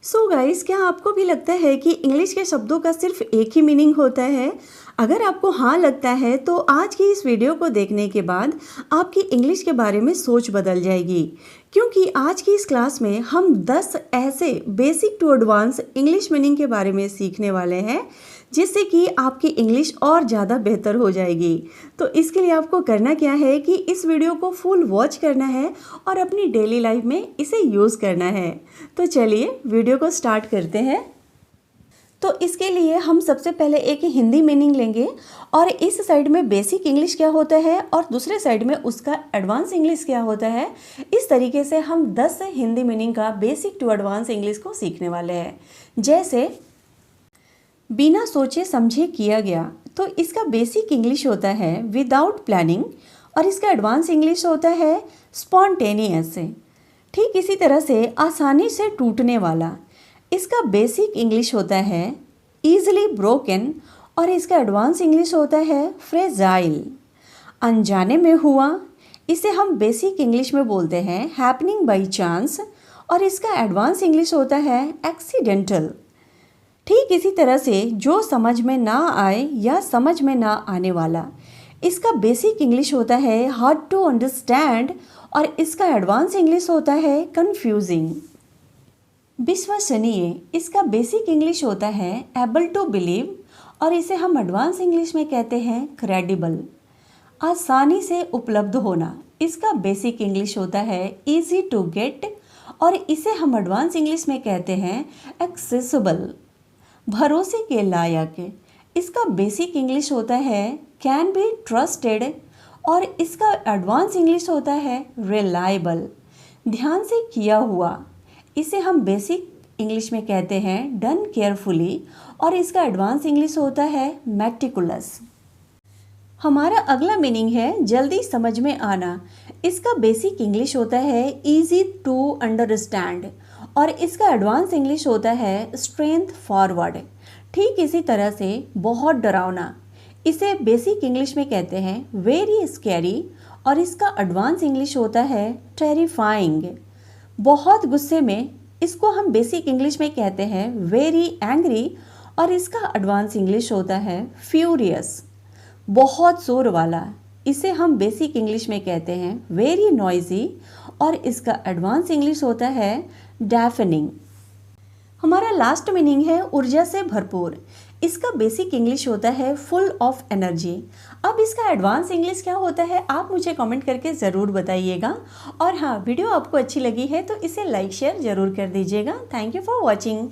So guys, क्या आपको भी लगता है कि इंग्लिश के शब्दों का सिर्फ एक ही मीनिंग होता है? अगर आपको हाँ लगता है तो आज की इस वीडियो को देखने के बाद आपकी इंग्लिश के बारे में सोच बदल जाएगी, क्योंकि आज की इस क्लास में हम 10 ऐसे basic to advance English meaning के बारे में सीखने वाले हैं, जिससे कि आपकी इंग्लिश और ज़्यादा बेहतर हो जाएगी। तो इसके लिए आपको करना क्या है कि इस वीडियो को फुल वॉच करना है और अपनी डेली लाइफ में इसे यूज़ करना है। तो चलिए वीडियो को स्टार्ट करते हैं। तो इसके लिए हम सबसे पहले एक हिंदी मीनिंग लेंगे और इस साइड में बेसिक इंग्लिश क्या होता है और दूसरे साइड में उसका एडवांस इंग्लिश क्या होता है। इस तरीके से हम 10 हिंदी मीनिंग का बेसिक टू एडवांस इंग्लिश को सीखने वाले हैं। जैसे बिना सोचे समझे किया गया, तो इसका बेसिक इंग्लिश होता है विदाउट प्लानिंग और इसका एडवांस इंग्लिश होता है स्पॉन्टेनियस। ठीक इसी तरह से आसानी से टूटने वाला, इसका बेसिक इंग्लिश होता है ईजिली ब्रोकन और इसका एडवांस इंग्लिश होता है फ्रेजाइल। अनजाने में हुआ, इसे हम बेसिक इंग्लिश में बोलते हैं हैपनिंग बाई चांस और इसका एडवांस इंग्लिश होता है एक्सीडेंटल। ठीक इसी तरह से जो समझ में ना आए या समझ में ना आने वाला, इसका बेसिक इंग्लिश होता है हार्ड टू अंडरस्टैंड और इसका एडवांस इंग्लिश होता है कंफ्यूजिंग। विश्वसनीय, इसका बेसिक इंग्लिश होता है एबल टू बिलीव और इसे हम एडवांस इंग्लिश में कहते हैं क्रेडिबल। आसानी से उपलब्ध होना, इसका बेसिक इंग्लिश होता है इजी टू गेट और इसे हम एडवांस इंग्लिश में कहते हैं एक्सेसिबल। भरोसे के लायक, इसका बेसिक इंग्लिश होता है कैन बी ट्रस्टेड और इसका एडवांस इंग्लिश होता है रिलायबल। ध्यान से किया हुआ, इसे हम बेसिक इंग्लिश में कहते हैं डन केयरफुली और इसका एडवांस इंग्लिश होता है मेटिकुलस। हमारा अगला मीनिंग है जल्दी समझ में आना, इसका बेसिक इंग्लिश होता है इजी टू अंडरस्टैंड और इसका एडवांस इंग्लिश होता है स्ट्रेंथ फॉरवर्ड। ठीक इसी तरह से बहुत डरावना, इसे बेसिक इंग्लिश में कहते हैं वेरी स्कैरी और इसका एडवांस इंग्लिश होता है टेरिफाइंग। बहुत गुस्से में, इसको हम बेसिक इंग्लिश में कहते हैं वेरी एंग्री और इसका एडवांस इंग्लिश होता है फ्यूरियस। बहुत शोर वाला, इसे हम बेसिक इंग्लिश में कहते हैं वेरी नॉइजी और इसका एडवांस इंग्लिश होता है डेफनिंग। हमारा लास्ट मीनिंग है ऊर्जा से भरपूर, इसका बेसिक इंग्लिश होता है फुल ऑफ एनर्जी। अब इसका एडवांस इंग्लिश क्या होता है आप मुझे कमेंट करके ज़रूर बताइएगा। और हाँ, वीडियो आपको अच्छी लगी है तो इसे लाइक शेयर ज़रूर कर दीजिएगा। Thank you for watching.